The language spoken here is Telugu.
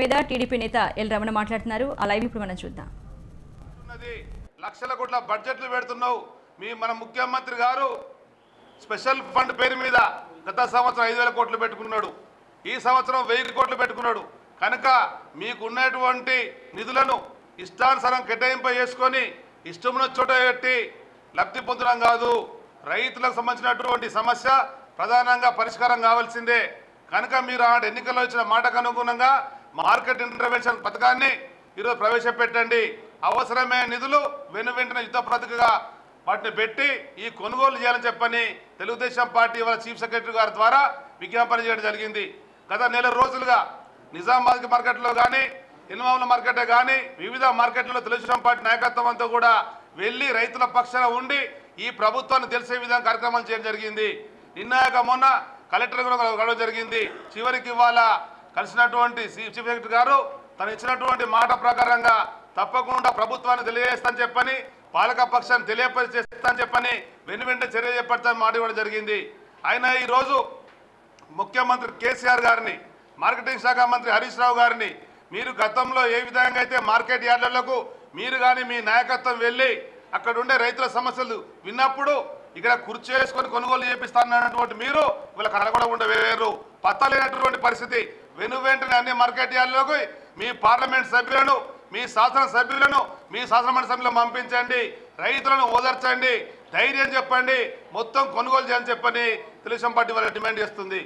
మీద టీడీపీ నేత ఎల్ రమణ మాట్లాడుతున్నారు. ఆ లైవ్ ఇప్పుడు మనం చూద్దాం. లక్షల కోట్ల బడ్జెట్లు పెడుతున్నావు. మన ముఖ్యమంత్రి గారు స్పెషల్ ఫండ్ పేరు మీద గత సంవత్సరం 5,000 కోట్లు పెట్టుకున్నాడు. ఈ సంవత్సరం 1000 కోట్లు పెట్టుకున్నాడు. కనుక మీకున్నటువంటి నిధులను ఇష్టానుసారం కేటాయింపు చేసుకొని ఇష్టమున్న చోట పెట్టి లబ్ధి పొందడం కాదు. రైతులకు సంబంధించినటువంటి సమస్య ప్రధానంగా పరిష్కారం కావాల్సిందే. కనుక మీరు ఆ ఎన్నికల్లో ఇచ్చిన మాటకు అనుగుణంగా మార్కెట్ ఇంటర్వెన్షన్ పథకాన్ని ఈరోజు ప్రవేశపెట్టండి. అవసరమైన నిధులు వెంటనే యుద్ధ ప్రాతిపదికగా వాటిని పెట్టి ఈ కొనుగోలు చేయాలని చెప్పని తెలుగుదేశం పార్టీ వాళ్ళ చీఫ్ సెక్రటరీ గారి ద్వారా విజ్ఞాపన చేయడం జరిగింది. గత నెల రోజులుగా నిజామాబాద్ మార్కెట్లో కానీ ఎల్మాముల మార్కెటే కానీ వివిధ మార్కెట్లలో తెలుగుదేశం పార్టీ నాయకత్వం అంతా కూడా వెళ్ళి రైతుల పక్షాన ఉండి ఈ ప్రభుత్వాన్ని తెలిసే విధంగా కార్యక్రమాలు చేయడం జరిగింది. నిన్నాక మొన్న కలెక్టర్ కలవడం జరిగింది. చివరికి ఇవాళ కలిసినటువంటి చీఫ్ సెక్రటరీ గారు తను ఇచ్చినటువంటి మాట ప్రకారంగా తప్పకుండా ప్రభుత్వాన్ని తెలియజేస్తానని చెప్పని పాలక పక్షాన్ని తెలియపరిచేస్తానని చెప్పని వెంటనే చర్య చేపడతానని మాట ఇవ్వడం జరిగింది. ఆయన ఈరోజు ముఖ్యమంత్రి కేసీఆర్ గారిని, మార్కెటింగ్ శాఖ మంత్రి హరీష్ రావు గారిని మీరు గతంలో ఏ విధంగా అయితే మార్కెట్ యార్డులకు మీరు కానీ మీ నాయకత్వం వెళ్ళి అక్కడ ఉండే రైతుల సమస్యలు విన్నప్పుడు ఇక్కడ కుర్చీ వేసుకొని కొనుగోలు చేపిస్తానన్నటువంటి మీరు వీళ్ళ కనగొడకుండా వేరు పత్తలేనటువంటి పరిస్థితి. వెంటనే అన్ని మార్కెట్ యార్డులకు మీ పార్లమెంట్ సభ్యులను, మీ శాసన సభ్యులను, మీ శాసనమండలి సభ్యులను పంపించండి. రైతులను ఓదార్చండి, ధైర్యం చెప్పండి, మొత్తం కొనుగోలు చేయాలని చెప్పని తెలుగుదేశం పార్టీ వాళ్ళ డిమాండ్ చేస్తుంది.